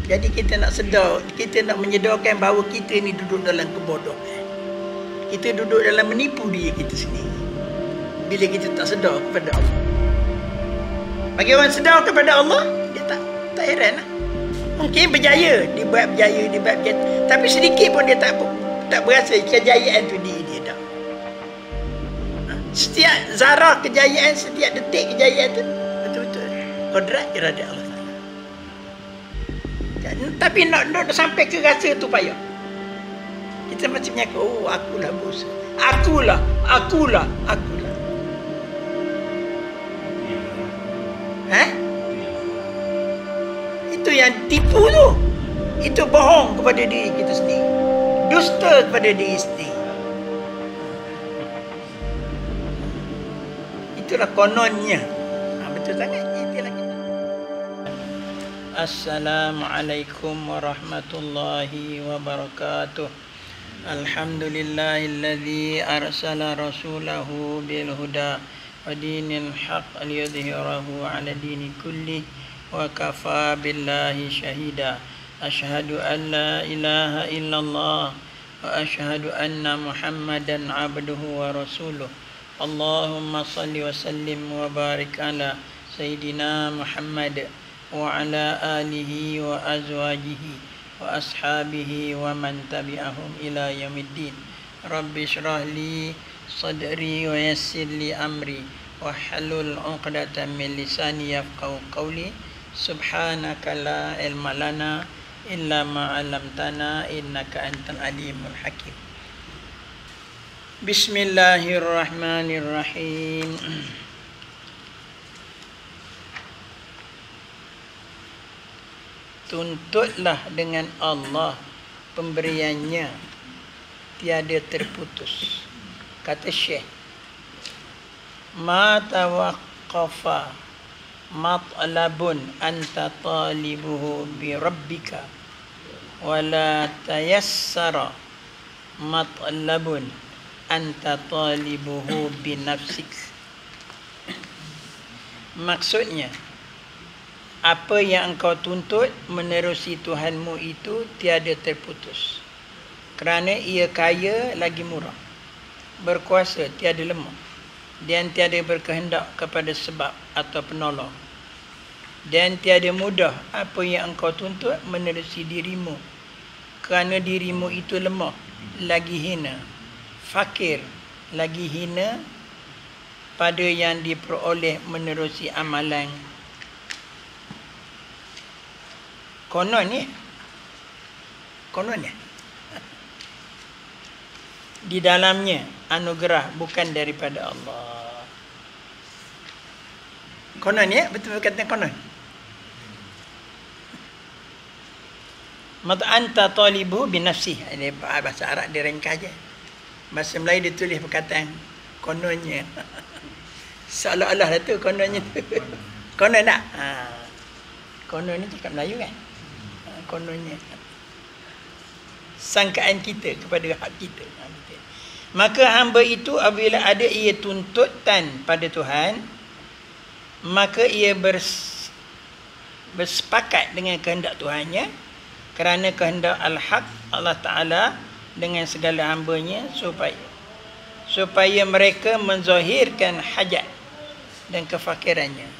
Jadi kita nak sedar, kita nak menyedarkan bahawa kita ni duduk dalam kebodohan. Kita duduk dalam menipu diri kita sendiri bila kita tak sedar kepada Allah. Bagi orang sedar kepada Allah, dia tak heran lah. Mungkin berjaya, dia buat berjaya, tapi sedikit pun dia tak berasa kejayaan tu diri dia dah. Setiap zarah kejayaan, setiap detik kejayaan tu betul-betul kodrat irada Allah Ta'ala. Tapi nak sampai ke rasa tu payah. Kita macam menyangka, oh akulah bos. Akulah. Itu yang tipu tu. Itu bohong kepada diri kita sendiri. Dusta kepada diri sendiri. Itulah kononnya. Betul sangat. Itulah kita. Assalamualaikum warahmatullahi wabarakatuh. Alhamdulillahilladzi arsala rasulahu bil huda wa dinil haqq liyudhhirahu 'ala dini kulli wa kafa billahi shahida. Asyhadu an la ilaha illallah wa asyhadu anna Muhammadan 'abduhu wa rasuluh. Allahumma salli wa sallim wa barik ala sayyidina Muhammad wa ala alihi wa azwajihi wa ashabihi wa man tabi'ahum ila yaumiddin. Rabbi shrah li sadri wa yassir li amri wa halul 'uqdatam min lisani yafqahu qawli. Subhanaka la ilma lana illa ma 'allamtana innaka antal alimul hakim. Bismillahirrahmanirrahim. Tuntutlah dengan Allah pemberiannya tiada terputus. Kata Syekh, ma tawaqqafa matlabun anta talibuhu bi rabbika wala tayassara matlabun anta talibuhu bi nafsik. Maksudnya, apa yang engkau tuntut menerusi Tuhanmu itu tiada terputus. Kerana ia kaya lagi murah, berkuasa tiada lemah, dan tiada berkehendak kepada sebab atau penolong. Dan tiada mudah apa yang engkau tuntut menerusi dirimu, kerana dirimu itu lemah, lagi hina, fakir, lagi hina pada yang diperoleh menerusi amalan. Kononnya di dalamnya anugerah bukan daripada Allah. Kononnya betul kata konon. Mata anta talibu bi nafsi. Ini bahasa Arab dia ringkas je. Bahasa Melayu dia tulis perkataan kononnya. Seolah-olah tu kononnya tu. Konon tak? Konon ni cakap Melayu kan? Kononnya sangkaan kita kepada hak kita. Maka hamba itu apabila ada ia tuntutan pada Tuhan, maka ia bersepakat dengan kehendak Tuhannya, kerana kehendak al-haq Allah Ta'ala dengan segala hambanya supaya mereka menzahirkan hajat dan kefakirannya.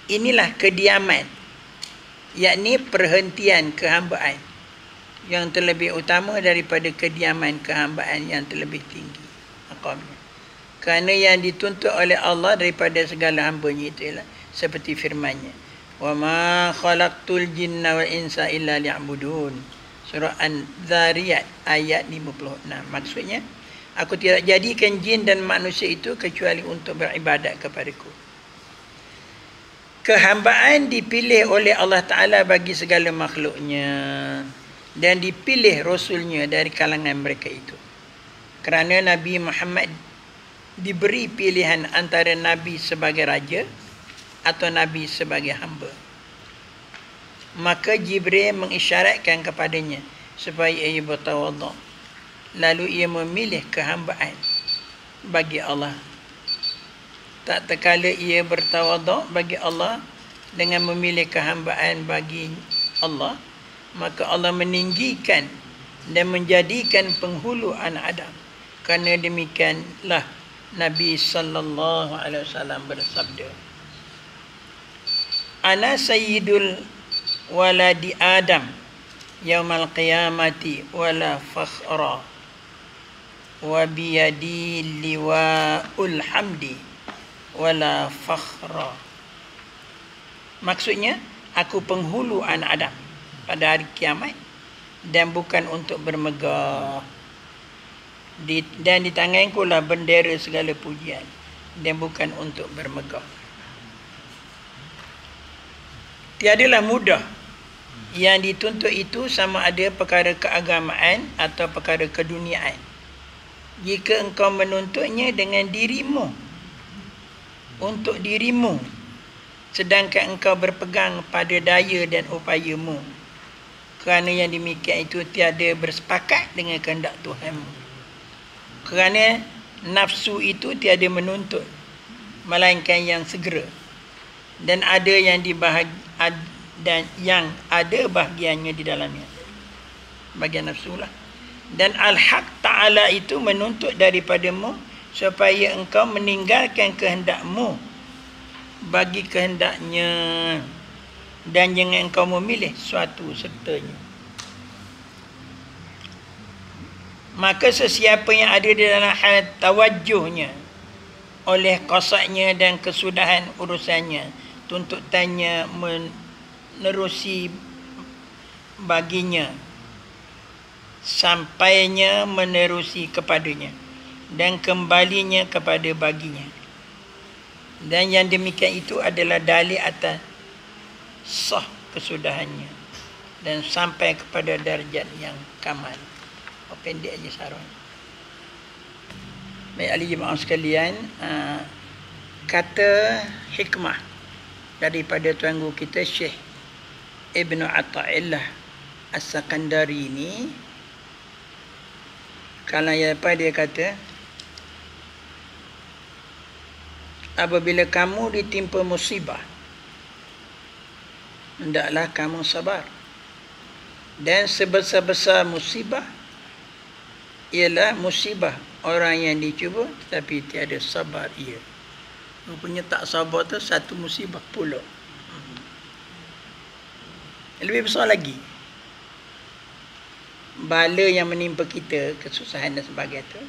Inilah kediaman, yakni perhentian kehambaan yang terlebih utama daripada kediaman kehambaan yang terlebih tinggi maqamnya. Kerana yang dituntut oleh Allah daripada segala hambanya itu ialah seperti firman-Nya, wa ma khalaqtul jinna wal insa illa liya'budun. Surah An-Zariyat ayat 56. Maksudnya, aku tidak jadikan jin dan manusia itu kecuali untuk beribadat kepadaku. Kehambaan dipilih oleh Allah Ta'ala bagi segala makhluknya, dan dipilih Rasulnya dari kalangan mereka itu. Kerana Nabi Muhammad diberi pilihan antara Nabi sebagai raja atau Nabi sebagai hamba. Maka Jibril mengisyaratkan kepadanya supaya ia bertawaduk. Lalu ia memilih kehambaan bagi Allah. Tak terkala ia bertawaduk bagi Allah, dengan memilih kehambaan bagi Allah, maka Allah meninggikan dan menjadikan penghulu anak Adam. Kerana demikianlah Nabi sallallahu alaihi wasallam bersabda, ana sayyidul waladi Adam yaumal qiyamati wala fakhra wa biyadi liwaul hamdi wala fakhra. Maksudnya, aku penghulu anak Adam pada hari kiamat dan bukan untuk bermegah. Dan di tanganku lah bendera segala pujian dan bukan untuk bermegah. Tiadalah mudah yang dituntut itu, sama ada perkara keagamaan atau perkara keduniaan, jika engkau menuntutnya dengan dirimu, untuk dirimu, sedangkan engkau berpegang pada daya dan upayamu. Kerana yang demikian itu tiada bersepakat dengan kehendak Tuhanmu. Kerana nafsu itu tiada menuntut, melainkan yang segera. Dan ada yang dan yang ada bahagiannya di dalamnya, bahagian nafsu lah. Dan Al-Haq Ta'ala itu menuntut daripadamu supaya engkau meninggalkan kehendakmu bagi kehendaknya, dan jangan engkau memilih suatu sertanya. Maka sesiapa yang ada di dalam hal tawajuhnya oleh qasadnya dan kesudahan urusannya, tuntutannya menerusi baginya sampainya menerusi kepadanya dan kembalinya kepada baginya, dan yang demikian itu adalah dalil atas sah kesudahannya dan sampai kepada darjat yang kamal. Pendek aja sarung. Baik ahli jemaah sekalian, kata hikmah daripada tuan guru kita Syekh Ibn Ata'illah As-Sakandari ini, kalau apa dia kata, apabila kamu ditimpa musibah, hendaklah kamu sabar. Dan sebesar-besar musibah ialah musibah orang yang dicuba tetapi tiada sabar ia. Rupanya tak sabar tu satu musibah pula. Lebih besar lagi, bala yang menimpa kita, kesusahan dan sebagainya tu,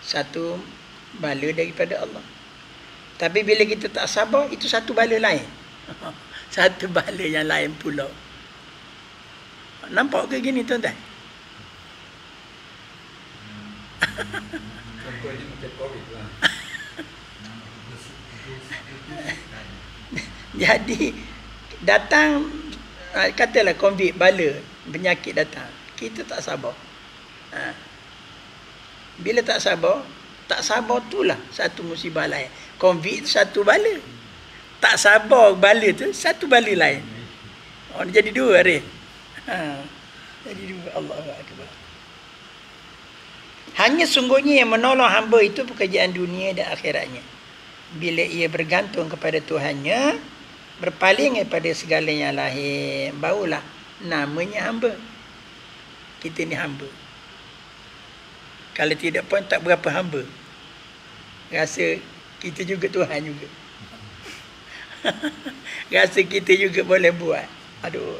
satu bala daripada Allah. Tapi bila kita tak sabar, itu satu bala lain. Satu bala yang lain pula. Nampak ke gini tuan-tuan? Contohnya macam COVID lah. Jadi datang, katalah COVID, bala, penyakit datang, kita tak sabar. Bila tak sabar itulah satu musibah lain. COVID satu bala, tak sabar bala tu satu bala lain. Jadi dua hari. Jadi dua. Allahu Akbar. Hanya sungguhnya yang menolong hamba itu pekerjaan dunia dan akhiratnya. Bila ia bergantung kepada Tuhannya, berpaling daripada segala yang lahir, barulah namanya hamba. Kita ni hamba. Kalau tidak pun tak berapa hamba. Rasa kita juga Tuhan juga. Rasa kita juga boleh buat. Aduh.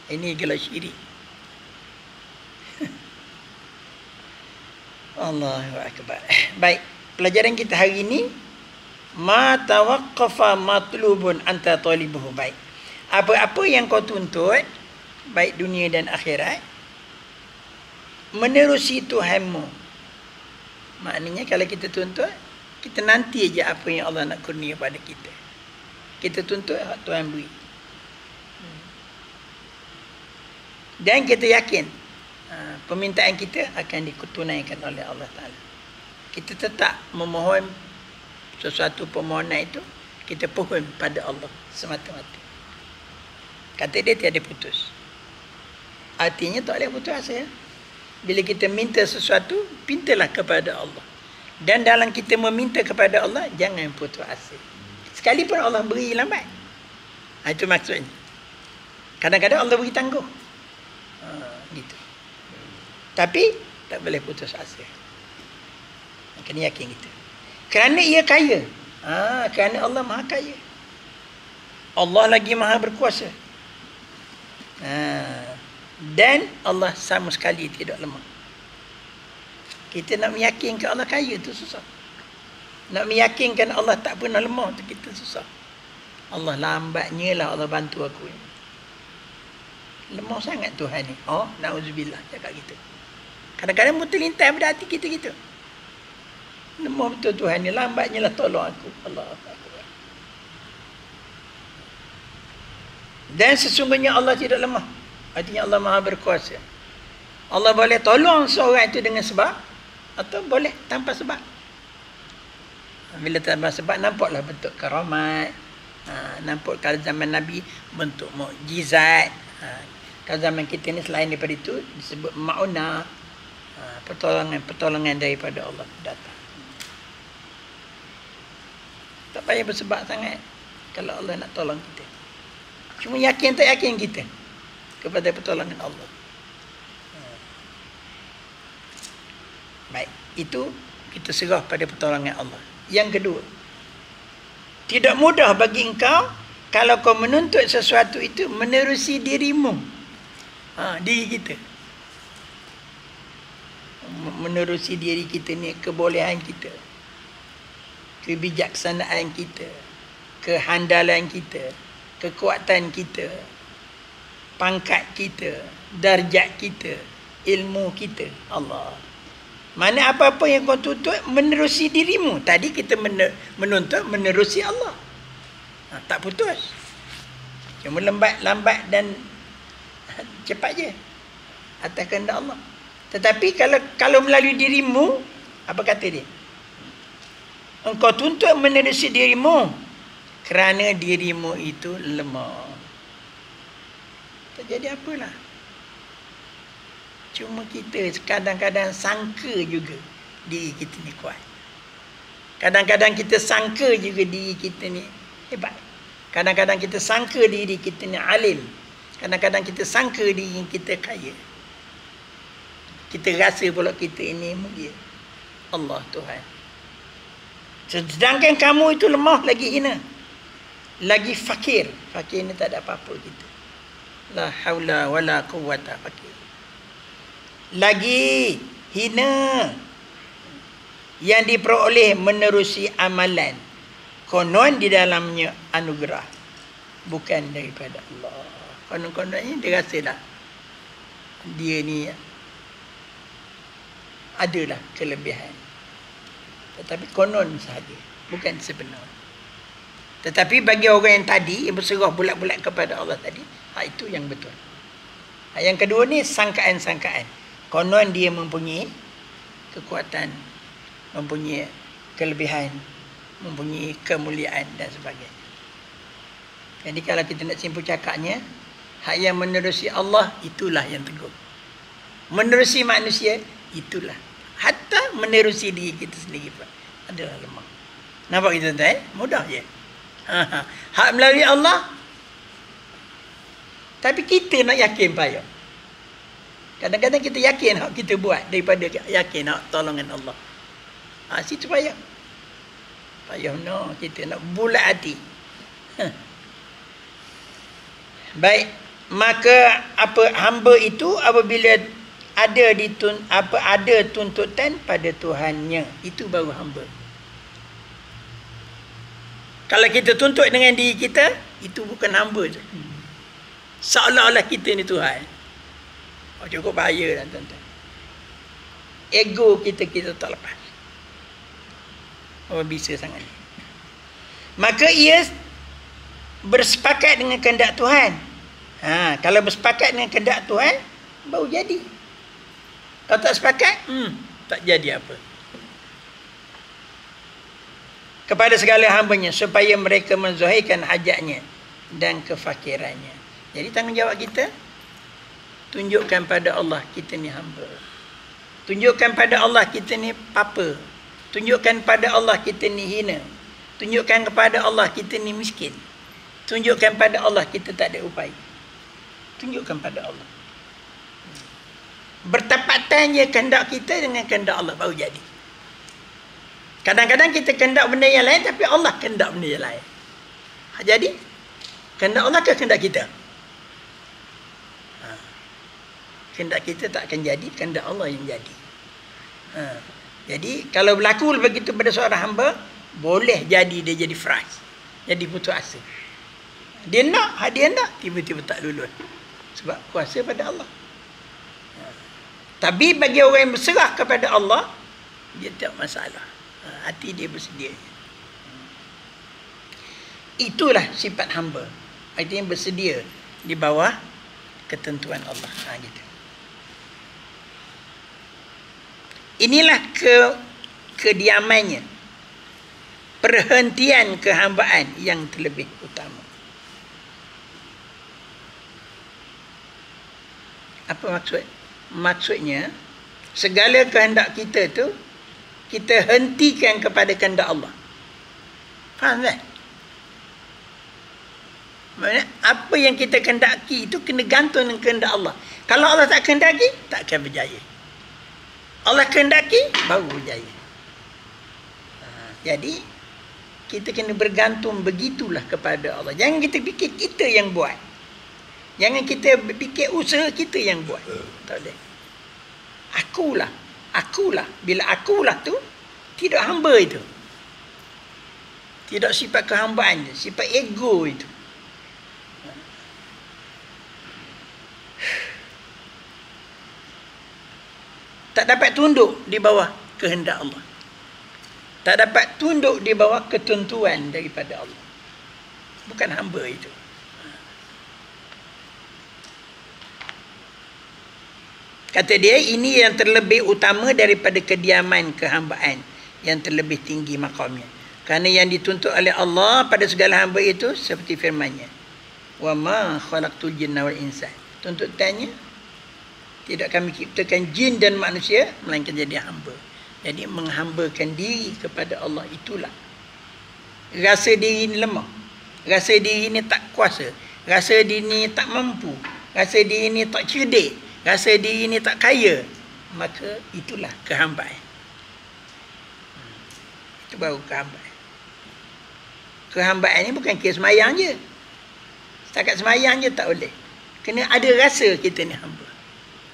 Ini kalau syirik. Allahu Akbar. Baik, pelajaran kita hari ini, ma tawaqqafa matlubun anta talibuhu. Baik, apa-apa yang kau tuntut, baik dunia dan akhirat, menerusi Tuhanmu. Maknanya kalau kita tuntut, kita nanti aja apa yang Allah nak kurnia pada kita. Kita tuntut hak Tuhan beri. Dan kita yakin permintaan kita akan ditunaikan oleh Allah Ta'ala. Kita tetap memohon sesuatu permohonan itu, kita pohon pada Allah semata-mata. Kata dia tiada putus. Artinya tak boleh putus asa ya. Bila kita minta sesuatu, mintalah kepada Allah. Dan dalam kita meminta kepada Allah, jangan putus asa. Sekalipun Allah beri lambat, Itu maksudnya. Kadang-kadang Allah beri tangguh. Gitu. Tapi tak boleh putus asa. Kena yakin gitu. Kerana ia kaya. Kerana Allah maha kaya. Allah lagi maha berkuasa. Dan Allah sama sekali tidak lemah. Kita nak meyakinkan Allah kaya tu susah. Nak meyakinkan Allah tak pernah lemah tu kita susah. Allah lambatnya lah Allah bantu aku ni. Lemah sangat Tuhan ni. Na'udzubillah cakap gitu. Kadang-kadang terlintas pada hati kita gitu. Lemah betul Tuhan ni, lambatnya lah tolong aku. Allah Akbar. Dan sesungguhnya Allah tidak lemah. Artinya Allah maha berkuasa. Allah boleh tolong seorang itu dengan sebab, atau boleh tanpa sebab. Bila tanpa sebab, nampaklah bentuk karamat. Nampak kalau zaman Nabi bentuk mukjizat. Kalau zaman kita ni selain daripada itu disebut ma'unah, pertolongan daripada Allah datang. Tak payah bersebab sangat kalau Allah nak tolong kita. Cuma yakin tak yakin kita kepada pertolongan Allah. Baik, itu kita serah pada pertolongan Allah. Yang kedua, tidak mudah bagi engkau kalau kau menuntut sesuatu itu menerusi dirimu. Diri kita. Menerusi diri kita ni, kebolehan kita, kebijaksanaan kita, kehandalan kita, kekuatan kita, pangkat kita, darjat kita, ilmu kita. Allah. Mana apa-apa yang kau tuntut menerusi dirimu. Tadi kita menuntut menerusi Allah. Tak putus. Cuma lambat dan cepat je atas kehendak Allah. Tetapi kalau melalui dirimu, apa kata dia? Engkau tuntut menerusi dirimu kerana dirimu itu lemah. Tak jadi apalah. Cuma kita kadang-kadang sangka juga diri kita ni kuat. Kadang-kadang kita sangka juga diri kita ni hebat. Kadang-kadang kita sangka diri kita ni alim. Kadang-kadang kita sangka diri kita kaya. Kita rasa pula kita ini mulia. Allah Tuhan. Sedangkan kamu itu lemah, lagi hina, lagi fakir. Fakir ni tak ada apa-apa kita. La haula wala quwwata fakir. Lagi hina yang diperoleh menerusi amalan. Konon di dalamnya anugerah, bukan daripada Allah. Konon-kononnya dia rasa dah dia ni adalah kelebihan. Tetapi konon sahaja, bukan sebenar. Tetapi bagi orang yang tadi, yang berserah bulat-bulat kepada Allah tadi, itu yang betul. Yang kedua ni sangkaan-sangkaan. Konon dia mempunyai kekuatan, mempunyai kelebihan, mempunyai kemuliaan dan sebagainya. Jadi kalau kita nak simpul cakapnya, hak yang menerusi Allah itulah yang teguh. Menerusi manusia itulah. Hatta menerusi diri kita sendiri pun adalah lemah. Nampak kita tuan? Mudah je. Hak melalui Allah. Tapi kita nak yakin payah. Kadang-kadang kita yakin hak kita buat daripada yakin hak tolongan Allah. Situ payah. Payah kita nak bulat hati. Baik, maka hamba itu apabila ada tuntutan pada Tuhannya, itu baru hamba. Kalau kita tuntut dengan diri kita, itu bukan hamba je. Seolah-olah kita ni Tuhan. Cukup bahaya lah tuan-tuan. Ego kita tak lepas. Bisa sangat. Maka ia bersepakat dengan kehendak Tuhan. Kalau bersepakat dengan kehendak Tuhan, baru jadi. Kalau tak sepakat, tak jadi apa. Kepada segala hambanya, supaya mereka menzahirkan hajatnya dan kefakirannya. Jadi tanggungjawab kita, tunjukkan pada Allah kita ni hamba. Tunjukkan pada Allah kita ni papa. Tunjukkan pada Allah kita ni hina. Tunjukkan kepada Allah kita ni miskin. Tunjukkan pada Allah kita tak ada upaya. Tunjukkan pada Allah. Bertepatan je kehendak kita dengan kehendak Allah baru jadi. Kadang-kadang kita kehendak benda yang lain tapi Allah kehendak benda yang lain. Jadi kehendak Allah ke kehendak kita? Kehendak kita tak akan jadi, kehendak Allah yang jadi. Jadi kalau berlaku begitu pada seorang hamba, boleh jadi dia jadi frust, jadi putus asa. Dia nak, tiba-tiba tak lulus. Sebab kuasa pada Allah. Tapi bagi orang yang berserah kepada Allah, dia tak masalah. Hati dia bersedia. Itulah sifat hamba. Artinya bersedia di bawah ketentuan Allah. Gitu. Inilah kediamannya. Perhentian kehambaan yang terlebih utama. Apa maksud? Maksudnya, segala kehendak kita tu, kita hentikan kepada kehendak Allah. Faham tak? Maksudnya, apa yang kita kehendaki itu kena gantung dengan kehendak Allah. Kalau Allah tak kehendaki, tak akan berjaya. Allah kehendaki, baru berjaya. Jadi, kita kena bergantung begitulah kepada Allah. Jangan kita fikir kita yang buat. Jangan kita fikir usaha kita yang buat. Tak boleh. Akulah. Bila akulah tu, tidak hamba itu. Tidak sifat kehambaan, sifat ego itu. Tak dapat tunduk di bawah kehendak Allah. Tak dapat tunduk di bawah ketentuan daripada Allah. Bukan hamba itu. Kata dia, ini yang terlebih utama daripada kediaman kehambaan yang terlebih tinggi makamnya. Kerana yang dituntut oleh Allah pada segala hamba itu seperti firman-Nya. Wa ma khalaqtul jinna wal insa. Tuntutannya, tidak kami ciptakan jin dan manusia melainkan jadi hamba. Jadi menghambakan diri kepada Allah itulah. Rasa diri ini lemah. Rasa diri ini tak kuasa. Rasa diri ini tak mampu. Rasa diri ini tak cerdik. Rasa diri ini tak kaya. Maka itulah kehambaan. Itu baru kehambaan. Kehambaan ini bukan kira semayang je. Setakat semayang je tak boleh. Kena ada rasa kita ni hamba.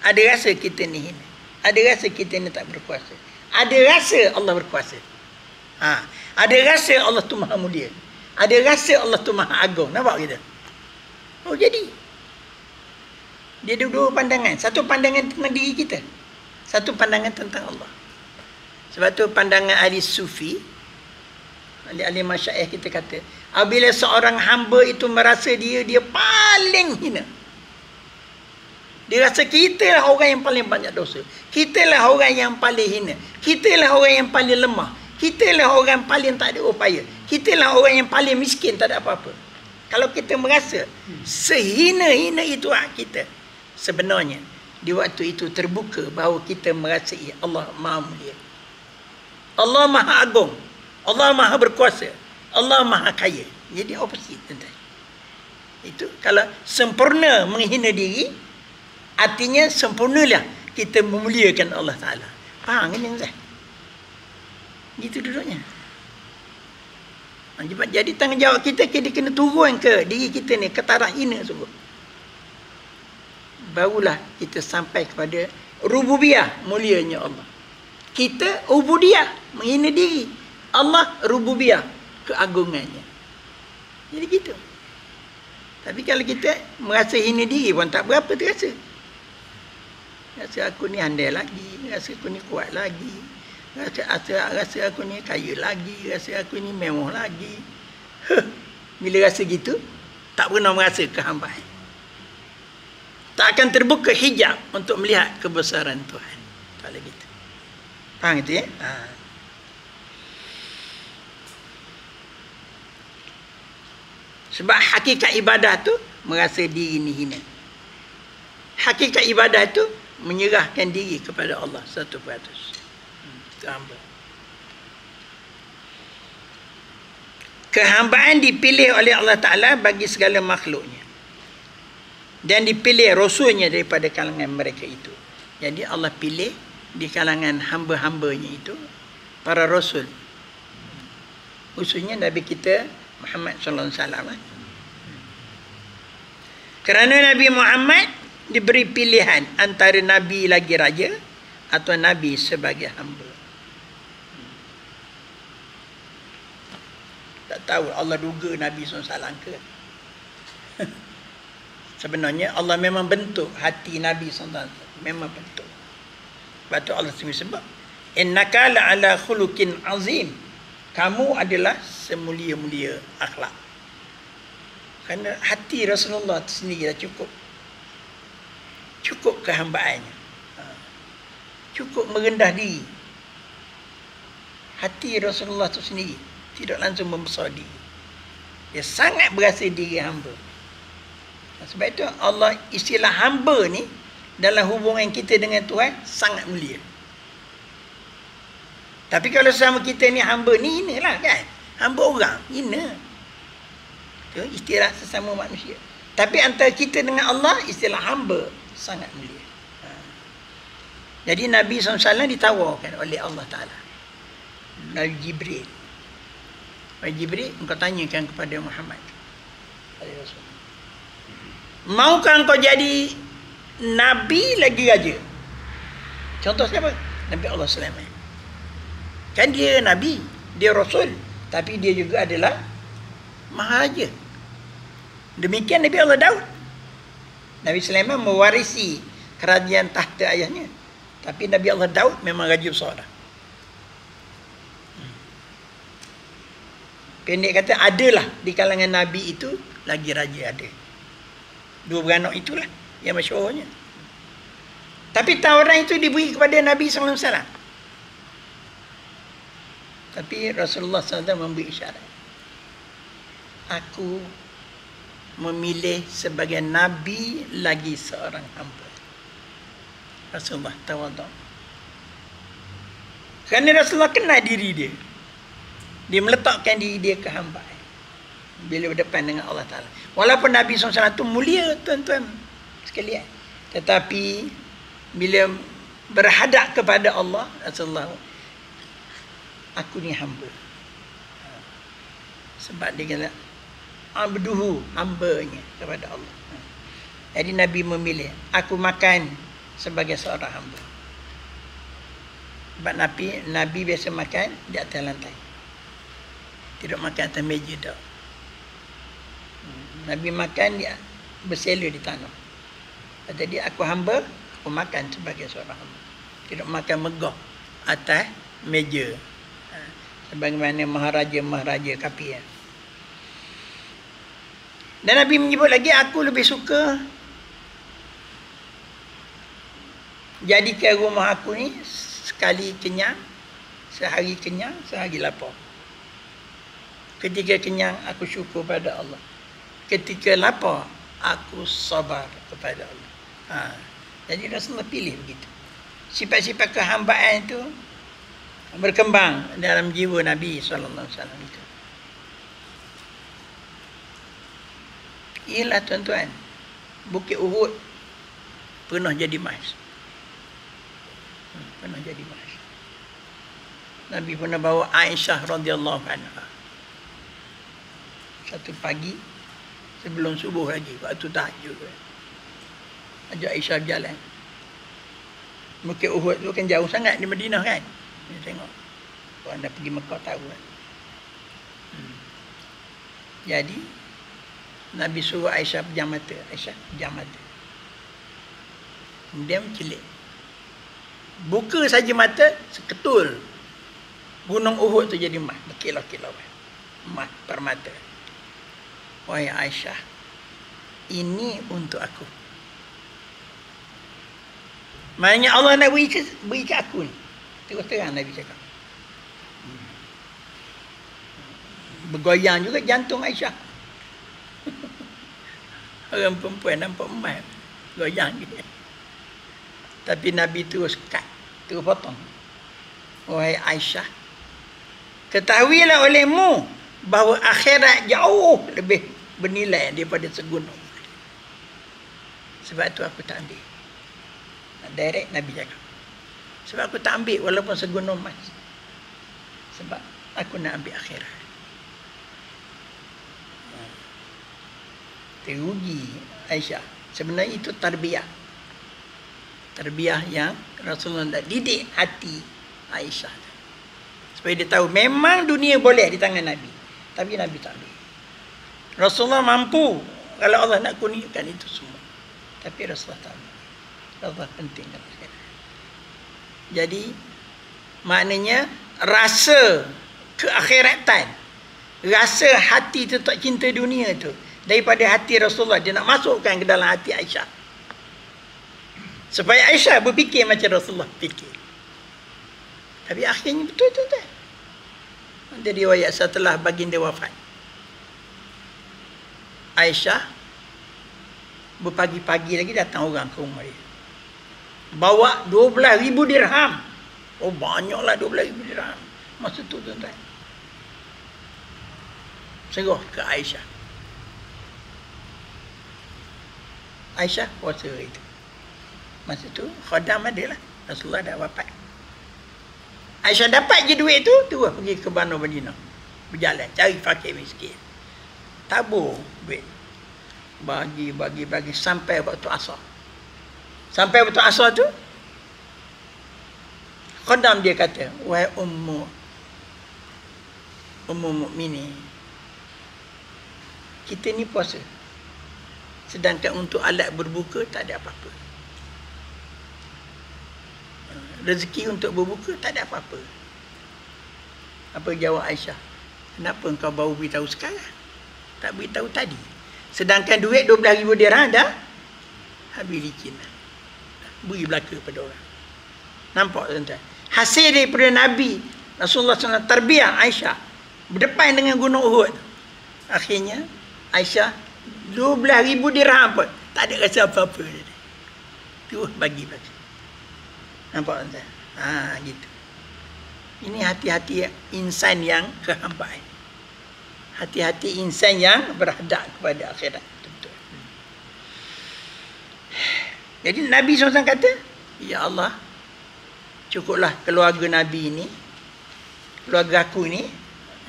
Ada rasa kita ni hina. Ada rasa kita ni tak berkuasa. Ada rasa Allah berkuasa. Ada rasa Allah tu maha mulia. Ada rasa Allah tu maha agung. Nampak kita? Oh jadi. Dia ada dua pandangan. Satu pandangan tentang diri kita. Satu pandangan tentang Allah. Sebab tu pandangan ahli sufi, ahli masyaikh kita kata, apabila seorang hamba itu merasa dia paling hina. Dia rasa kita lah orang yang paling banyak dosa. Kita lah orang yang paling hina. Kita lah orang yang paling lemah. Kita lah orang yang paling tak ada upaya. Kita lah orang yang paling miskin, tak ada apa-apa. Kalau kita merasa sehina-hina itu kita, sebenarnya di waktu itu terbuka bahawa kita merasai Allah Maha Mulia. Allah Maha Agung. Allah Maha Berkuasa. Allah Maha Kaya. Jadi opposite tentang. Itu kalau sempurna menghina diri, artinya sempurnalah kita memuliakan Allah Ta'ala. Faham kan Ustaz? Gitu duduknya. Jadi tanggungjawab kita kena turun ke diri kita ni ke taraf hina sungguh. Barulah kita sampai kepada rububiyah, mulianya Allah. Kita ubudiyah, menghina diri. Allah rububiyah, keagungannya. Jadi gitu. Tapi kalau kita merasa hina diri pun tak berapa terasa. Rasa aku ni handal lagi, rasa aku ni kuat lagi, rasa aku ni kaya lagi, rasa aku ni mewah lagi. Bila rasa gitu, tak pernah merasa kehambaan. Tak akan terbuka hijab untuk melihat kebesaran Tuhan. Kalau gitu. Faham itu ya? Sebab hakikat ibadah tu merasa diri ni hina. Hakikat ibadah tu menyerahkan diri kepada Allah 100%. Itu hamba. kehambaan dipilih oleh Allah Ta'ala bagi segala makhluknya. Dan dipilih Rasulnya daripada kalangan mereka itu. Jadi Allah pilih di kalangan hamba-hambanya itu para Rasul. Khususnya Nabi kita Muhammad sallallahu alaihi wasallam. Kerana Nabi Muhammad diberi pilihan antara Nabi lagi raja atau Nabi sebagai hamba. Tak tahu Allah duga Nabi SAW ke. Sebenarnya Allah memang bentuk hati Nabi SAW. Memang bentuk. Sebab tu Allah sebut, innaka la'ala khuluqin azim. Kamu adalah semulia-mulia akhlak. Kerana hati Rasulullah itu sendiri dah cukup. Cukup kehambaannya. Cukup merendah diri. Hati Rasulullah itu sendiri tidak langsung membesar diri. Dia sangat berasa diri hamba. Sebab itu Allah istilah hamba ni dalam hubungan kita dengan Tuhan sangat mulia. Tapi kalau sama kita ni hamba ni hinalah kan. Hamba orang, hina. Itu istilah sesama manusia. Tapi antara kita dengan Allah istilah hamba sangat mulia. Jadi Nabi SAW ditawarkan oleh Allah Ta'ala. Nabi Jibril. Nabi Jibril, engkau tanyakan kepada Muhammad. Maukah engkau jadi Nabi lagi raja? Contoh siapa? Nabi Allah Sulaiman. Kan dia Nabi, dia Rasul. Tapi dia juga adalah Maharaja. Demikian Nabi Allah Daud. Nabi Sulaiman mewarisi kerajaan tahta ayahnya. Tapi Nabi Allah Daud memang raja besar dah. Pendek kata, adalah di kalangan Nabi itu lagi raja ada. Dua beranak itulah yang masyhurnya. Tapi tawaran itu diberi kepada Nabi SAW. Tapi Rasulullah SAW memberi isyarat. Aku memilih sebagai Nabi lagi seorang hamba. Rasulullah tawadhu. Kerana Rasulullah kenal diri dia. Dia meletakkan diri dia ke hambaan bila berdepan dengan Allah Ta'ala. Walaupun Nabi SAW itu mulia, tuan-tuan sekalian. Tetapi bila berhadap kepada Allah, Rasulullah, aku ni hamba. Sebab dia kata, abduhu, hambanya kepada Allah. Jadi Nabi memilih, aku makan sebagai seorang hamba. Sebab Nabi biasa makan di atas lantai. Tidak makan atas meja dah. Nabi makan dia bersela di tanah. Jadi aku hamba, aku makan sebagai seorang hamba. Tidak makan megah atas meja. Sebagaimana maharaja kafir. Dan Nabi menyebut lagi, aku lebih suka jadikan rumah aku ni sekali kenyang, sehari kenyang, sehari lapar. Ketika kenyang, aku syukur pada Allah. Ketika lapar, aku sabar kepada Allah. Jadi Rasulullah pilih begitu. Sifat-sifat kehambaan itu berkembang dalam jiwa Nabi SAW itu. Ialah tuan-tuan, Bukit Uhud pernah jadi emas. Pernah jadi emas. Nabi pernah bawa Aisyah radhiyallahu anha. Satu pagi sebelum subuh lagi, waktu tahajud, ajak Aisyah berjalan. Bukit Uhud tu kan jauh sangat di Madinah kan. Dia tengok orang dah pergi Mekah tahu kan. Jadi Nabi suruh Aisyah pejam mata. Aisyah pejam mata. Kemudian mencelik. Buka saja mata, seketul gunung Uhud tu jadi emas, berkilau-kilau. Emas permata. Wahai Aisyah, ini untuk aku. Maknanya Allah nak beri ke aku ni. Terus terang Nabi cakap. Bergoyang juga jantung Aisyah. Orang perempuan nampak emas, goyang dia. Tapi Nabi terus cut, terus potong. Wahai Aisyah, ketahuilah olehmu bahawa akhirat jauh lebih bernilai daripada segunung. Sebab tu aku tak ambil. Direct Nabi cakap. Sebab aku tak ambil walaupun segunung emas. Sebab aku nak ambil akhirat. Terugi Aisyah. Sebenarnya itu tarbiyah. Tarbiyah yang Rasulullah nak didik hati Aisyah. Supaya dia tahu memang dunia boleh di tangan Nabi. Tapi Nabi tak ambil. Rasulullah mampu kalau Allah nak kurniakan itu semua. Tapi Rasulullah tak ambil. Rasulullah pentingkan akhirat. Jadi maknanya rasa keakhiratan, rasa hati tu tak cinta dunia tu daripada hati Rasulullah, dia nak masukkan ke dalam hati Aisyah. Supaya Aisyah berfikir macam Rasulullah fikir. Tapi akhirnya betul tak? Ada riwayat setelah baginda wafat, Aisyah berpagi-pagi lagi datang orang ke rumah dia. Bawa 12,000 dirham. Oh, banyaklah 12,000 dirham. Masa tu tuan-tuan. Serah ke Aisyah. Aisyah puasa itu. Masa tu khadam ada lah. Rasulullah dah wafat. Aisyah dapat je duit tu, terus pergi ke Banu Madinah. Berjalan, cari fakir miskin. Tabur duit. Bagi sampai waktu asar. Sampai waktu asar tu, khadam dia kata, wahai ummu mukminin, kita ni puasa. Sedangkan untuk alat berbuka tak ada apa-apa. Rezeki untuk berbuka tak ada apa-apa. Apa jawab Aisyah? Kenapa engkau baru beritahu sekarang? Tak beritahu tadi. Sedangkan duit 12,000 dirham dah habis licin. Beri belaka pada orang. Nampak tuan-tuan? Hasil daripada Nabi Rasulullah SAW tarbiyah Aisyah berdepan dengan gunung Uhud. Akhirnya Aisyah 12,000 dirham pun tak ada rasa apa-apa. Terus bagi. Nampak tuan-tuan? Gitu. Ini hati-hati insan yang kehambaan. Hati-hati insan yang berhadap kepada akhirat. Betul. Jadi Nabi SAW kata, ya Allah, cukuplah keluarga Nabi ini, keluarga aku ini,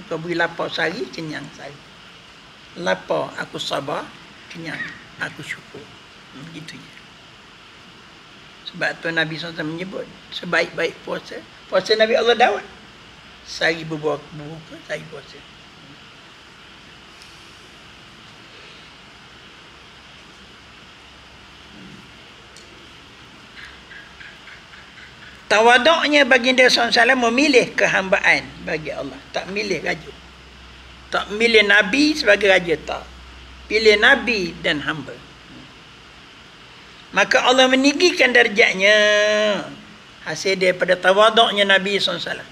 kau beri lapar sehari, kenyang sehari. Lapar, aku sabar, kenyang, aku syukur. Begitu je. Sebab tu Nabi SAW menyebut, sebaik-baik puasa, puasa Nabi Allah Daud. Sehari berbuka, sehari puasa. Tawaduknya baginda SAW memilih kehambaan bagi Allah. Tak milih raja. Tak milih Nabi sebagai raja, tak. Pilih Nabi dan hamba. Maka Allah meninggikan darjatnya. Hasil daripada tawaduknya Nabi SAW.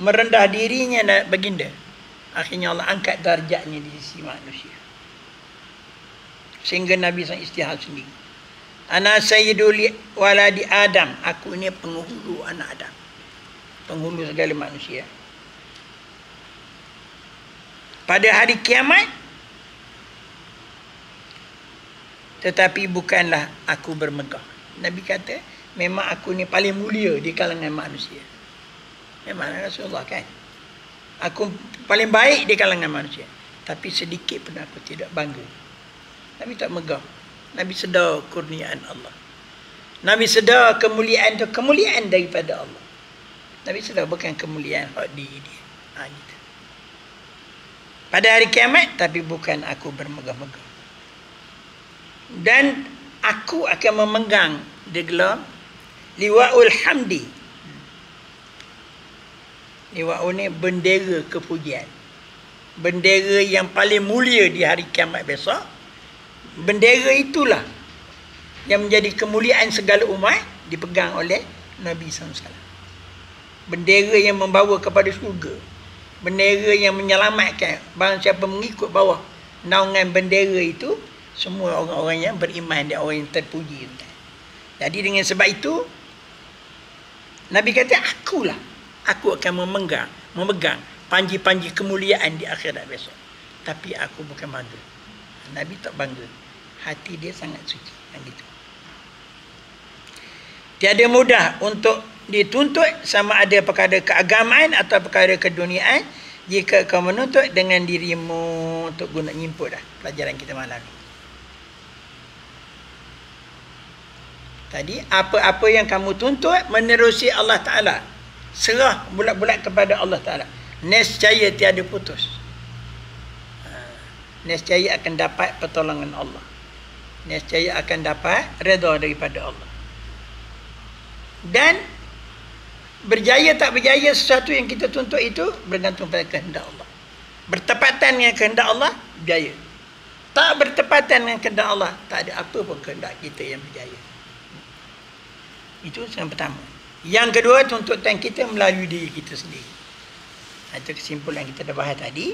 Merendah dirinya baginda. Akhirnya Allah angkat darjatnya di sisi manusia. Sehingga Nabi SAW istihad sendiri. Ana sayyidul waladi Adam. Aku ini penghulu anak Adam. Penghulu segala manusia. Pada hari kiamat. Tetapi bukanlah aku bermegah. Nabi kata, memang aku ni paling mulia di kalangan manusia. Memang Rasulullah kan. Aku paling baik di kalangan manusia. Tapi sedikit pun aku tidak bangga. Nabi tak megah. Nabi sedar kurniaan Allah. Nabi sedar kemuliaan itu kemuliaan daripada Allah. Nabi sedar bukan kemuliaan hak diri dia. Gitu. Pada hari kiamat, tapi bukan aku bermegah-megah. Dan aku akan memegang gelar Liwa'ul Hamdi. Liwa'ul ni bendera kepujian. Bendera yang paling mulia di hari kiamat besok. Bendera itulah yang menjadi kemuliaan segala umat dipegang oleh Nabi SAW. Bendera yang membawa kepada syurga. Bendera yang menyelamatkan barang siapa mengikut bawah naungan bendera itu, semua orang-orang yang beriman dan orang yang terpuji. Jadi dengan sebab itu Nabi kata, aku akan memegang panji-panji kemuliaan di akhirat besok. Tapi aku bukan bangga. Nabi tak bangga. Hati dia sangat suci. Yang gitu. Tiada mudah untuk dituntut sama ada perkara keagamaan atau perkara keduniaan jika kau menuntut dengan dirimu. Untuk guna nyimput dah pelajaran kita malam ni. Tadi apa-apa yang kamu tuntut menerusi Allah Ta'ala. Serah bulat-bulat kepada Allah Ta'ala. Nescaya tiada putus. Nescaya akan dapat pertolongan Allah. Nescaya akan dapat redha daripada Allah. Dan berjaya tak berjaya sesuatu yang kita tuntut itu bergantung pada kehendak Allah. Bertepatan dengan kehendak Allah, berjaya. Tak bertepatan dengan kehendak Allah, tak ada apa pun kehendak kita yang berjaya. Itu yang pertama. Yang kedua, tuntutan kita melalui diri kita sendiri. Itu kesimpulan kita dah bahas tadi.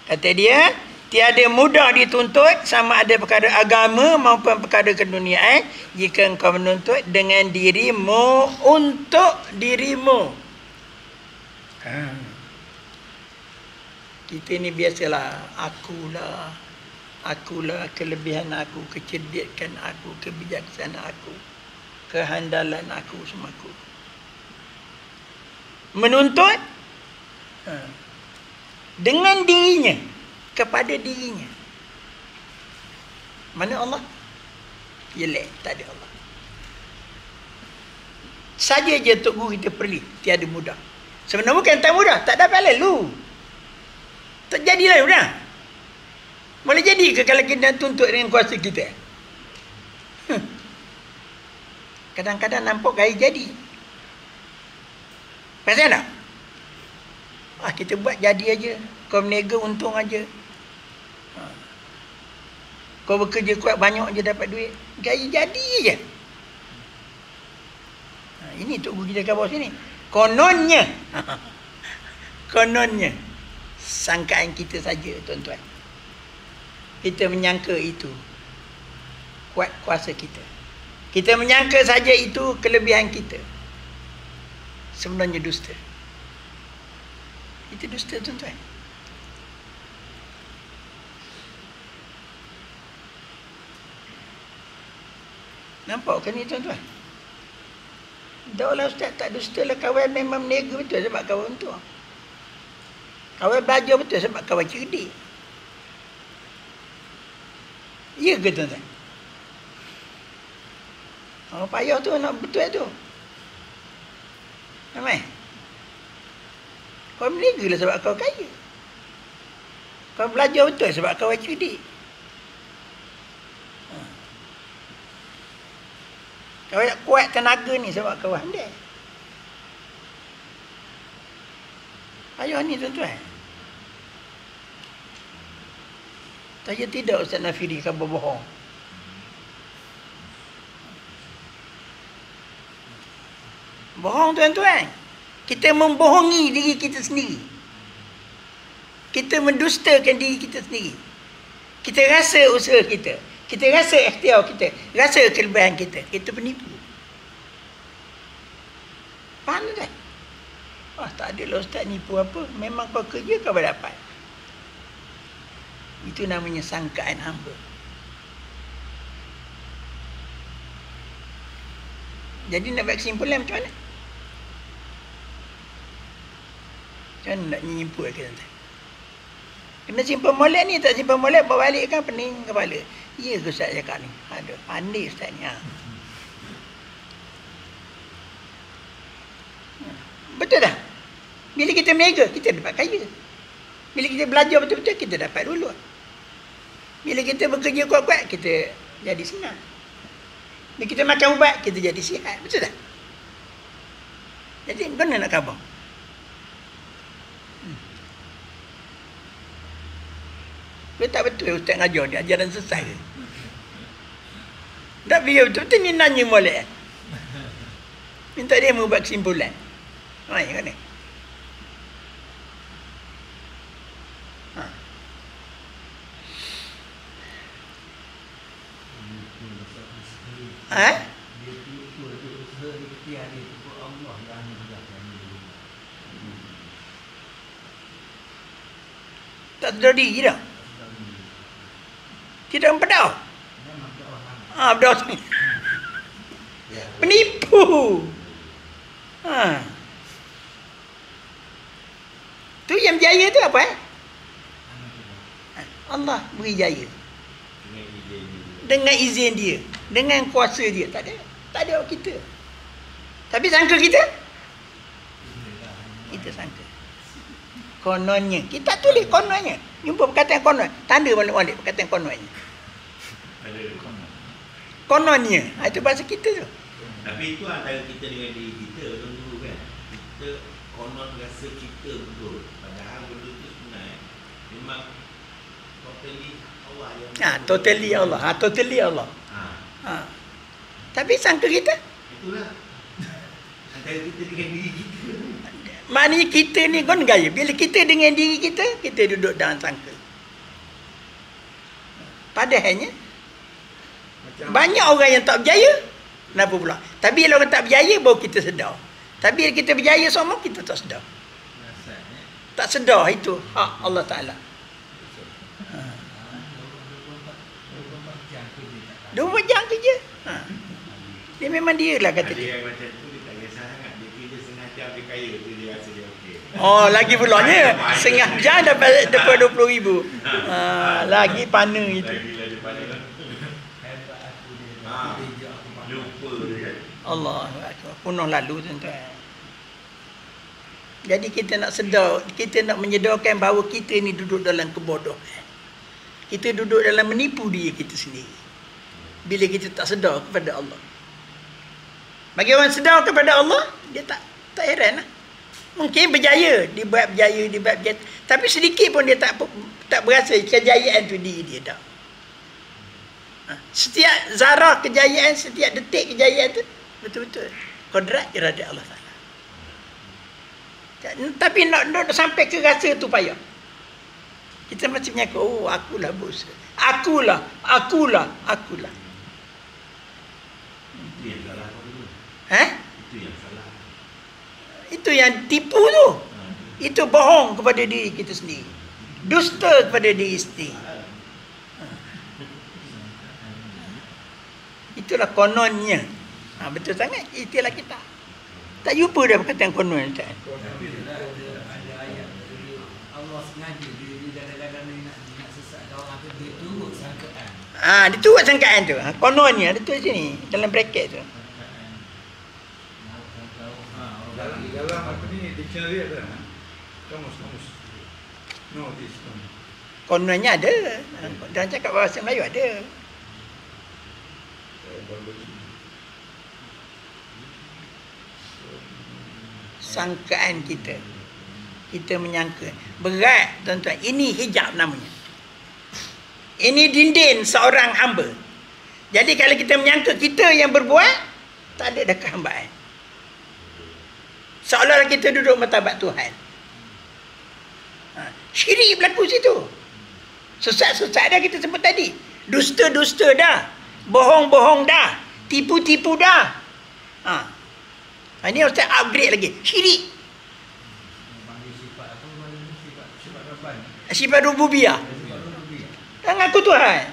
Kata dia, tiada mudah dituntut sama ada perkara agama maupun perkara keduniaan jika engkau menuntut dengan dirimu untuk dirimu. Kita ni biasalah, akulah kelebihan aku, kecerdikan aku, kebijaksanaan aku, kehandalan aku, semaku. Menuntut dengan dirinya, kepada dirinya. Mana Allah? Yelek, tak ada Allah. Saja je Tok Guru kita perli, tiada mudah. Sebenarnya bukan tak mudah, tak dapat lalu. Tak jadilah mudah. Boleh jadi ke kalau kita tuntut dengan kuasa kita? Kadang-kadang nampak gaya jadi. Pasal tak? Kita buat jadi aja. Kau berniaga untung aja. Kau bekerja kuat banyak je dapat duit. Gaya jadi je. Ini Tok Guru kita kat bawah sini. Kononnya. Kononnya. Sangkaan kita saja, tuan-tuan. Kita menyangka itu kuat kuasa kita. Kita menyangka saja itu kelebihan kita. Sebenarnya dusta. Itu dusta, tuan-tuan. Nampak kan ni, tuan-tuan? Dah lah ustaz, tak dusta lah. Kawan memang meniaga betul sebab kawan untung. Kawan belajar betul sebab kawan cerdik. Ya ke, tuan-tuan? Orang payah tu nak betul tu. Ramai. Kau meniaga lah sebab kau kaya. Kau belajar betul sebab kau cerdik. Kau nak kuat tenaga ni sebab kau pandai. Payah ni, tuan-tuan. Saya tidak Ustaz Nafiri khabar bohong. Bohong, tuan-tuan. Kita membohongi diri kita sendiri. Kita mendustakan diri kita sendiri. Kita rasa usaha kita. Kita rasa ikhtiar kita. Rasa kelebihan kita. Kita penipu. Faham tak? Tak adalah ustaz nipu apa. Memang kau kerja kau dapat. Itu namanya sangkaan hamba. Jadi nak buat kesimpulan macam mana? Macam mana nak menyimpul ke, tuan-tuan? Kena simpan molek ni, tak simpan molek bawa balik kan pening kepala. Ya ke ustaz cakap ni? Aduh, pandai ustaz ni. Betul tak? Bila kita berniaga, kita dapat kaya. Bila kita belajar betul-betul, kita dapat dulu. Bila kita bekerja kuat-kuat, kita jadi senang. Bila kita makan ubat, kita jadi sihat. Betul tak? Jadi, mana nak khabar? Tak betul ustaz ngajar ni, ajaran sesat ke? Tak biar betul-betul ni nanya molek. Minta dia membuat kesimpulan. Kan ni? Tak sedar diri dah. Tidak mempedah. Berdoa sangat. Penipu. Tu yang berjaya tu apa Allah beri jaya. Dengan izin dia. Dengan kuasa dia. Tak ada orang kita. Tapi sangka kita? Kita sangka. Kononnya. Kita tulis kononnya. Jumpa perkataan konon. Tanda balik-balik perkataan kononnya. Kononnya. Itu bahasa kita tu. Tapi itu antara kita dengan diri kita dulu kan. Kita konon rasa kita betul. Padahal benda tu sebenarnya memang totally Allah yang totally Allah. Totally Allah. Tapi sangka kita? Itulah. Antara kita dengan diri kita. Maknanya kita ni kan gaya. Bila kita dengan diri kita, kita duduk dalam sangka. Padahalnya banyak orang yang tak berjaya. Kenapa pula? Tapi kalau orang tak berjaya, baru kita sedar. Tapi bila kita berjaya semua, kita tak sedar. Tak sedar itu hak Allah Ta'ala. 24 jam kerja. Dia memang dia lah kata dia. Ada yang macam tu, dia tak kisah sangat. Dia kerja setengah jam, dia kaya. Dia rasa dia okey. Lagi pulanya. Setengah jam dapat 20,000. Lagi pana itu. Lagi pana. Lupa dia. Allah penuh lalu tuan-tuan. Jadi kita nak sedar, kita nak menyedarkan bahawa kita ni duduk dalam kebodohan. Kita duduk dalam menipu diri kita sendiri. Bila kita tak sedar kepada Allah. Bagi orang sedar kepada Allah, dia tak heran lah. Mungkin berjaya, dia buat berjaya. Tapi sedikit pun dia tak berasa kejayaan tu diri dia dah. Setiap zarah kejayaan, setiap detik kejayaan tu betul-betul kodrat iradat Allah Taala. Tapi nak sampai ke rasa tu payah. Kita macam mengaku, akulah bos. Akulah. Itu yang salah dulu. Itu yang salah. Itu yang tipu tu. Itu bohong kepada diri kita sendiri. Dusta kepada diri sendiri. Itulah kononnya. Betul sangat. Itulah kita. Tak jumpa dah perkataan konon. Ada ayat Allah sengaja dia kadang-kadang nak sesat orang tu, dia turut sangkaan. Dia turut sangkaan tu. Kononnya ada tu sini dalam bracket tu. Dalam apa ni dictionary ada. Kamus. No this one. Kononnya ada. Dalam cakap bahasa Melayu ada. Sangkaan kita menyangka berat tuan-tuan. Ini hijab namanya. Ini dinding seorang hamba. Jadi kalau kita menyangka kita yang berbuat, tak ada dah kehambaan. Seolah-olah kita duduk martabat Tuhan. Syirik berlaku situ. Sesat-sesat dah kita sebut tadi. Dusta-dusta dah. Bohong-bohong dah. Tipu-tipu dah. Ini Ustaz upgrade lagi. Syirik. Sifat rububiyah. Ngaku Tuhan.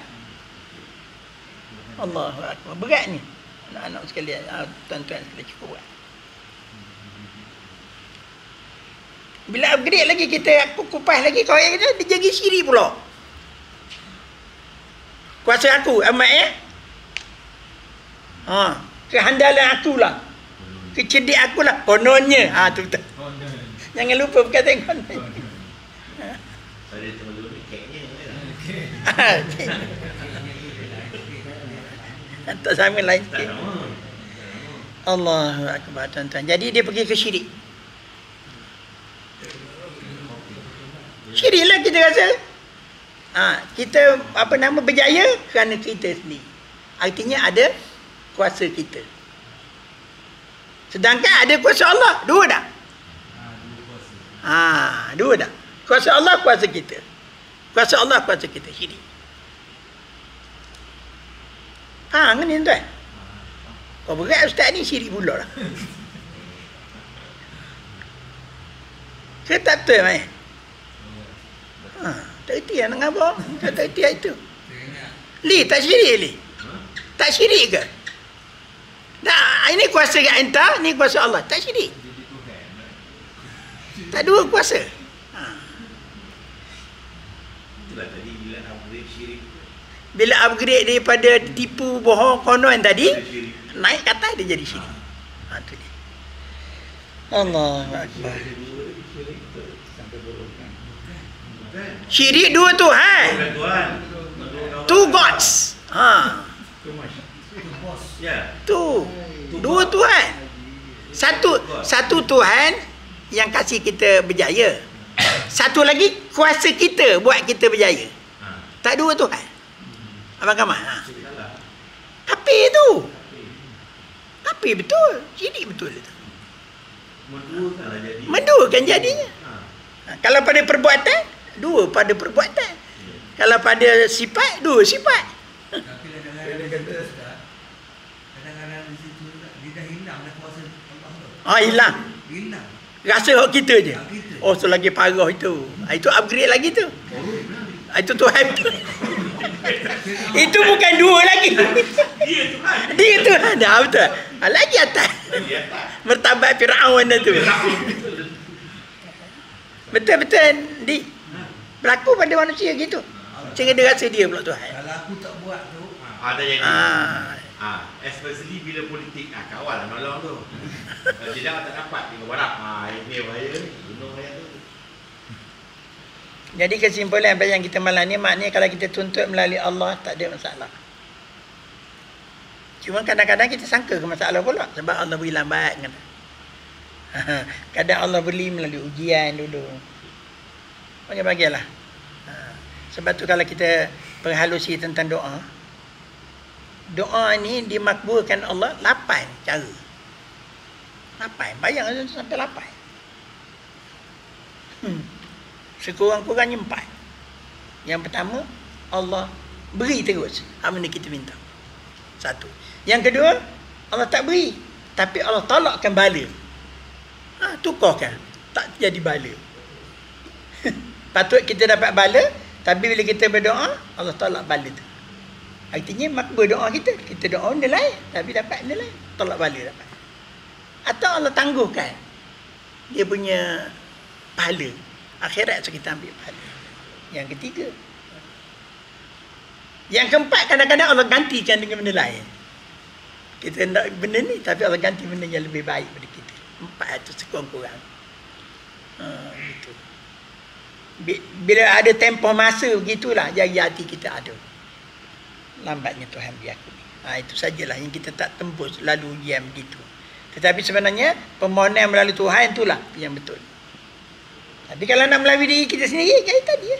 Allahu Akbar. Berat ni. Anak-anak sekalian, tuan-tuan sekalian cukup buat. Bila upgrade lagi, kita kupas lagi, kau yang kita, dia jadi syirik pula. Kuasa aku, amat kehandalan akulah. Kecerdik akulah. Kononnya. Tu betul. Jangan lupa perkataan konon. Saya tengok ni keknya. Tak sama lain sikit. Allahu Akbar tuan-tuan. Jadi dia pergi ke syirik. Syirik lah kita rasa. Kita berjaya kerana kita sendiri. Artinya ada kuasa kita. Sedangkan ada kuasa Allah. Dua dah. Dua dah. Kuasa Allah, kuasa kita. Kuasa Allah, kuasa kita. Syirik. Ngeni tuan. Kau berat ustaz ni syirik pula lah. Ke tak betul erti nak ngapa? Tak erti itu. Tengok. Li tak syirik li. Ha? Tak syirik ke? Nah, ini kuasa anta, ni kuasa Allah. Tak syirik. Jadi Tuhan. Tak dua kuasa. Ha. Itulah tadi bila upgrade syirik. Bila upgrade daripada tipu bohong konon tadi, Ada syirik. naik ke atas dia jadi syirik. Ha tu dia. Allahu akbar. Sampai berhubungan. Kan? Syirik dua Tuhan. Bukan Tuhan. Two gods. Ha, Too much. Itu bos. Ya. tu. Dua Tuhan. Satu Tuhan yang kasih kita berjaya. Satu lagi kuasa kita buat kita berjaya. Ha. Tak dua Tuhan. Abang Kamal. Ha. Salah. Tapi tu. Tapi betul. Syirik betul itu. Menduakanlah jadi. Menduakan jadinya. Ha. Ha, kalau pada perbuatan, dua pada perbuatan. Ya. Kalau pada sifat, dua sifat. Tapi kadang-kadang di situ, Ustaz, kadang-kadang di situ dia dah hilang dah kuasa Allah tu. Ah, hilang. Hilang. Rasa hak kita je. Hak kita. Oh, tu lagi parah itu. Ah, itu upgrade lagi tu. Ah, itu Tuhan tu. Itu bukan dua lagi. Dia Tuhan. Dia Tuhan dah betul. Ah, lagi atas. Dia. Mertabat Firaun dah tu. Betul-betul di berlaku pada manusia gitu. Sehingga dia rasa dia pula Tuhan. Kalau aku tak buat tu, Ada yang Ah, especially bila politik kawal lah nolong tu. Kalau tidak tak dapat dia barang. Ini bahaya ni. Bunuh bahaya tu. jadi kesimpulan apa yang kita malam ni maknanya kalau kita tuntut melalui Allah tak ada masalah. Cuma kadang-kadang kita sangka ke masalah pula sebab Allah beri lambat kan. Kadang Allah beri melalui ujian dulu. Bagilah. Sebab tu kalau kita perhalusi tentang doa, doa ni dimakbulkan Allah 8 cara. 8, bayang sampai 8. Sekurang-kurangnya 4. Yang pertama, Allah beri terus apa yang kita minta. Satu. Yang kedua, Allah tak beri, tapi Allah tolakkan bala. Tukarkan, tak jadi bala. Patut kita dapat bala, tapi bila kita berdoa, Allah tolak bala tu. Artinya makbul doa kita. Kita doa nilai, tapi dapat nilai, tolak bala dapat. Atau Allah tangguhkan dia punya pahala. Akhirat so kita ambil pahala. Yang ketiga. Yang keempat, kadang-kadang Allah gantikan dengan benda lain. Kita nak benda ni, tapi Allah ganti benda yang lebih baik pada kita. 4 tu sekurang-kurang. Gitu. Bila ada tempoh masa begitulah, jari hati kita ada. Lambatnya Tuhan diakuni. Itu sajalah yang kita tak tembus lalu ujian begitu. Tetapi sebenarnya permohonan melalui Tuhan itulah yang betul. Tapi kalau nak melalui diri kita sendiri, kayak tadi ya.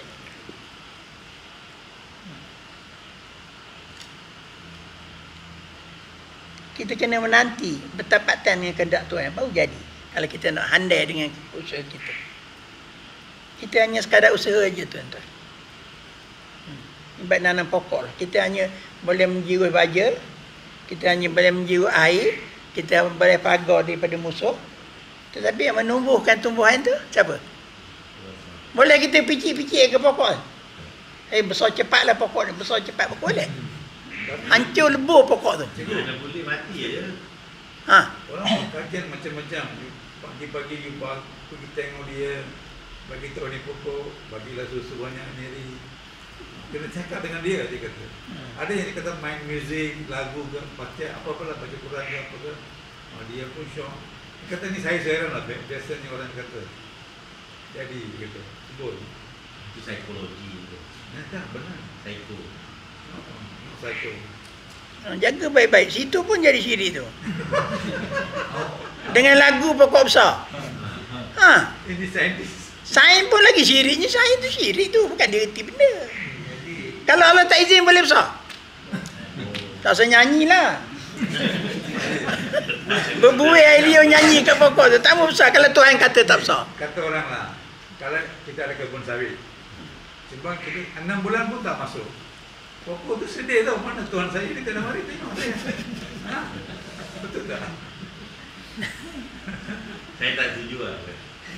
Kita kena menanti bertepatan dengan kehendak Tuhan baru jadi. Kalau kita nak handai dengan usaha kita. Kita hanya sekadar usaha aja tuan-tuan. Ibarat nanam pokok lah. Kita hanya boleh menjiru baja, kita hanya boleh menjiru air, kita boleh pagar daripada musuh. Tetapi yang menumbuhkan tumbuhan tu siapa? Boleh kita picik-picik ke pokok? Besar cepatlah pokok ni, besar cepat pokok boleh. Hancur lebur pokok tu. Dia dah boleh mati aja. Orang kajian macam-macam. Pagi-pagi you pergi tengok dia, bagi tahu ni pokok, bagilah susu banyak ni. Kena cakap dengan dia kata. Ada yang dia kata main muzik, lagu ke, baca apa-apalah, baca Quran ke apa ke. Dia pun syok. Dia kata ni saya heran lah, biasanya orang kata. Jadi dia kata, betul. Itu psikologi tu. Tak, benar. Psycho. Psycho. Jaga baik-baik. Situ pun jadi syirik tu. Dengan lagu pokok besar. Ini saintis. Sains pun lagi syiriknya. Sains tu syirik tu. Bukan dia erti benda. Kalau Allah tak izin boleh besar. Tak usah nyanyi lah. Berbuih air liur nyanyi kat pokok tu. Tak mau besar kalau Tuhan kata tak besar. Kata orang lah, kalau kita ada kebun sawit, sebab kita 6 bulan pun tak masuk. Pokok tu sedih tau, mana Tuhan saya di tengah hari tengok saya. Betul tak? Saya tak setuju lah.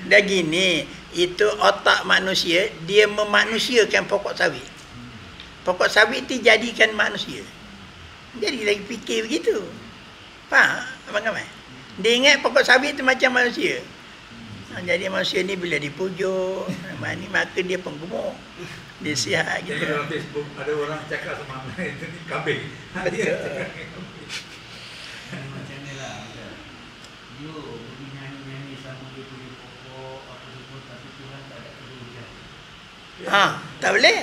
Dah gini, itu otak manusia, dia memanusiakan pokok sawit. Pokok sawit itu jadikan manusia. Jadi lagi fikir begitu. Faham Abang Kamal? Dia ingat pokok sawit itu macam manusia. Jadi manusia ni bila dipujuk, maka dia penggemuk. Dia sihat gitu. Jadi dalam Facebook ada orang cakap sama itu ni kambing. Dia cakap kambing. Macam ni lah. You pergi nyanyi-nyanyi sama dia punya pokok apa semua, tapi Tuhan tak ada perlu hujan. Tak boleh.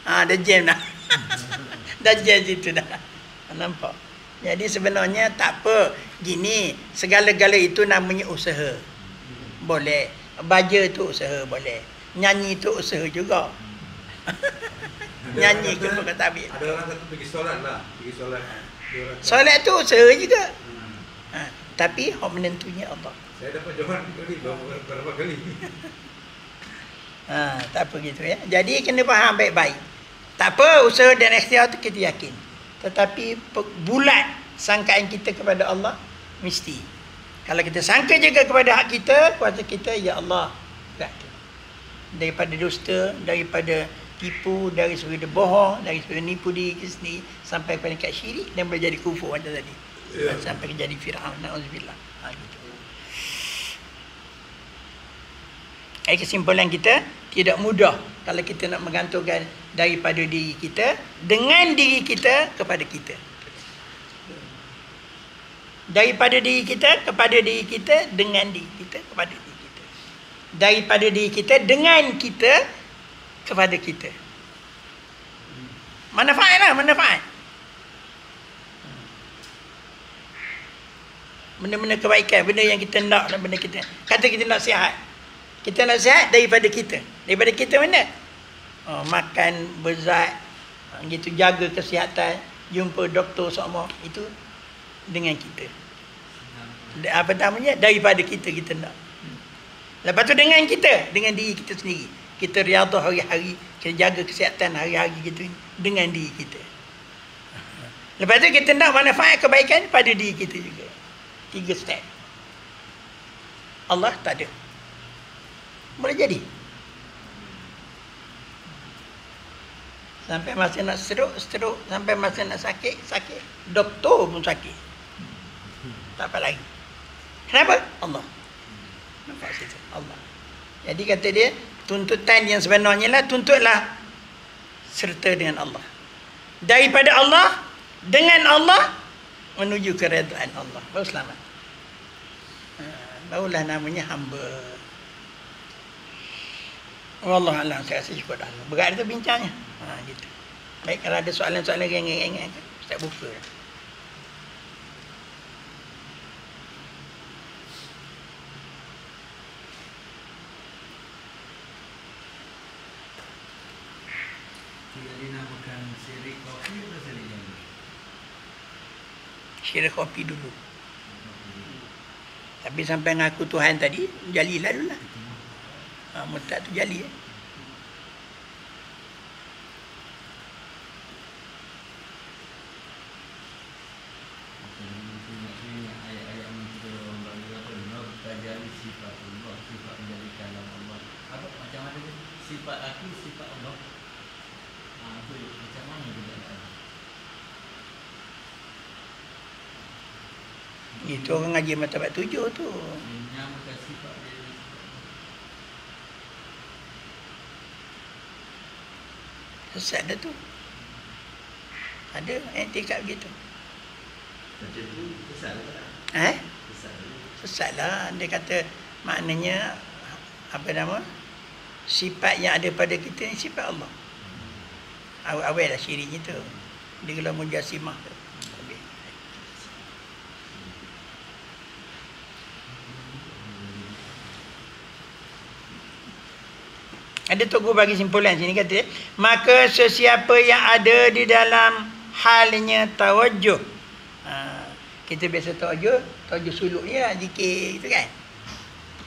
Dah jam dah. Dah jam situ dah. Nampak? Jadi sebenarnya tak apa. Gini, segala-gala itu namanya usaha. Boleh. Baja tu usaha boleh. Nyanyi tu usaha juga. Nyanyi ke bukan tabik. Ada orang kata pergi solat lah. Pergi solat. Solat tu usaha juga. Tapi hak menentunya Allah. Saya dapat jawapan kali berapa kali. Tak apa gitu ya. Jadi kena faham baik-baik. Tak apa, usaha dan ikhtiar tu kita yakin. Tetapi bulat sangkaan kita kepada Allah mesti. Kalau kita sangka juga kepada hak kita, kuasa kita, ya Allah. Daripada dusta, daripada tipu, dari segi bohong, dari segi nipu diri kita sendiri, sampai pada kat syirik dan boleh jadi kufur macam tadi. Sampai jadi Fir'aun, na'udzubillah. Gitu. Kesimpulan kita, tidak mudah kalau kita nak menggantungkan daripada diri kita dengan diri kita kepada kita. Daripada diri kita kepada diri kita, dengan diri kita kepada diri kita. Daripada diri kita dengan kita kepada kita. Manfaat lah, manfaat. Benda-benda kebaikan, benda yang kita nak dan benda kita. Kata kita nak sihat. Kita nak sihat daripada kita. Daripada kita mana? Makan berzat, gitu, jaga kesihatan, jumpa doktor semua, itu dengan kita. Apa namanya? Daripada kita nak. Lepas tu dengan kita, dengan diri kita sendiri. Kita riadah hari-hari, kita jaga kesihatan hari-hari gitu dengan diri kita. Lepas tu kita nak manfaat kebaikan pada diri kita juga. 3 step. Allah tak ada. Boleh jadi. Sampai masa nak stroke. Sampai masa nak sakit. Doktor pun sakit. Tak apa lagi. Kenapa? Allah. Nampak situ. Allah. Jadi kata dia, tuntutan yang sebenarnya lah, tuntutlah serta dengan Allah. Daripada Allah, dengan Allah, menuju keredaan Allah. Baru selamat. Barulah namanya hamba. Wallahualam, saya rasa cukup dah. Berat tu bincangnya. Gitu. Baik, kalau ada soalan-soalan yang ingat, Ustaz buka. Tidak dinamakan syirik kopi atau syirik jali? Syirik kopi dulu. Tapi sampai ngaku Tuhan tadi, jalilah dulu lah. Murtad tu jali. Ayat-ayat menceritakan bahawa tajali sifat Allah, sifat menjadi kalam Allah. Apa macam mana ni? Sifat aku, sifat Allah. Itu macam mana dia nak? Itu orang ngaji martabat 7 tu. Menyamakan sifat dia. Sesat dah tu. Ada etikat begitu. Macam tu kesal tak? Kesal. Sesat lah. Dia kata maknanya apa nama? Sifat yang ada pada kita ni sifat Allah. Awal lah syiriknya tu. Dia kalau mujassimah tu. Ada Tok Guru bagi simpulan sini kata, maka sesiapa yang ada di dalam halnya tawajuh. Kita biasa tawajuh suluk je lah, zikir gitu kan.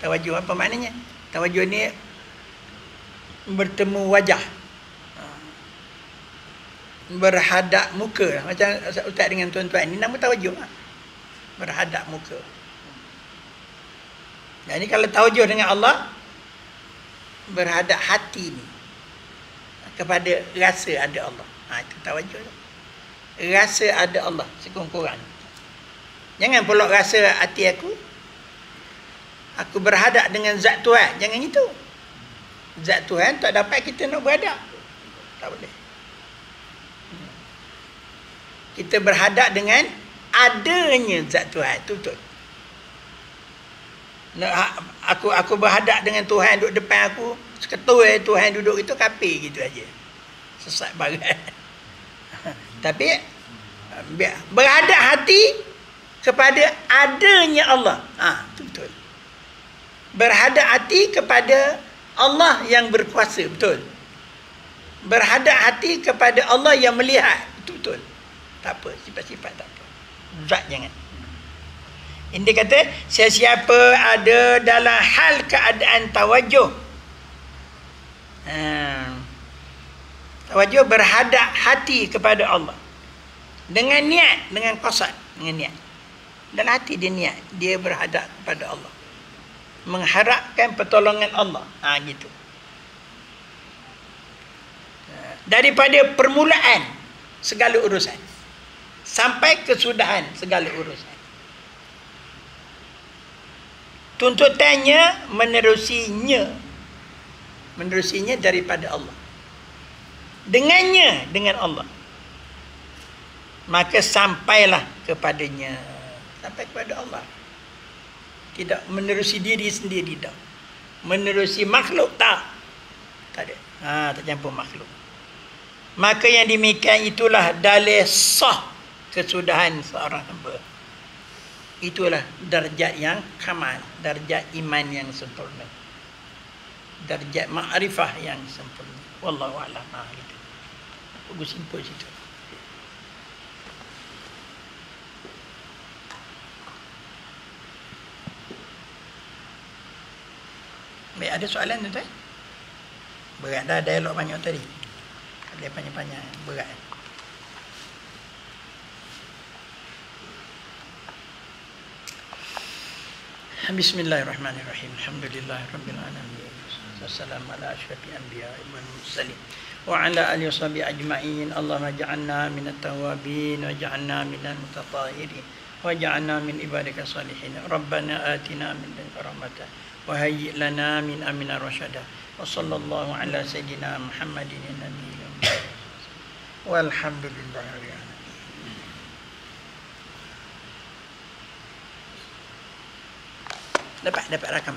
Tawajuh apa maknanya? Tawajuh ni bertemu wajah. Berhadap muka. Macam ustaz dengan tuan-tuan ni nama tawajuh lah. Berhadap muka. Jadi kalau tawajuh dengan Allah, berhadap hati ni kepada rasa ada Allah. Itu tawajuh. Rasa ada Allah sekurang-kurang. Jangan pula rasa hati aku berhadap dengan zat Tuhan. Jangan itu. Zat Tuhan tak dapat kita nak berhadap. Tak boleh. Kita berhadap dengan adanya zat Tuhan. Itu betul. Aku berhadap dengan Tuhan duduk depan aku, seketul Tuhan duduk itu kafir gitu aja. Sesat barat. Tapi berhadap hati kepada adanya Allah. Itu betul. Berhadap hati kepada Allah yang berkuasa, betul. Berhadap hati kepada Allah yang melihat, itu betul. Tak apa, sifat-sifat tak apa. Zat jangan. Ini kata, sesiapa ada dalam hal keadaan tawajuh. Tawajuh berhadap hati kepada Allah. Dengan niat, dengan qasad, dengan niat. Dalam hati dia niat, dia berhadap kepada Allah. Mengharapkan pertolongan Allah. Gitu. Daripada permulaan segala urusan sampai kesudahan segala urusan. Tuntutannya menerusinya daripada Allah. Dengannya dengan Allah. Maka sampailah kepadanya. Sampai kepada Allah. Tidak menerusi diri sendiri dah. Menerusi makhluk tak. Tak ada. Tak campur makhluk. Maka yang demikian itulah dalil sah kesudahan seorang hamba. Itulah darjat yang kamal, darjat iman yang sempurna. Darjat ma'rifah yang sempurna. Wallahu a'lam. Gitu. Aku simpul situ. Baik, ada soalan tuan-tuan? Berat dah dialog banyak tadi. Ada panjang-panjang, berat. Bismillahirrahmanirrahim. Alhamdulillahirabbil alamin. Wassalamu ala asyrafil anbiya'i wal mursalin wa ala alihi washabihi ajma'in. Allahumma ja'alna minat tawwabin wa ja'alna minal mutatahhirin wa ja'alna min ibadika salihin. Rabbana atina min ladunka rahmatan wa hayyi' lana min amrina rasyada. Wa sallallahu ala sayyidina Muhammadin nabiyil walhamdulillahi rabbil alamin. Dapat rakam.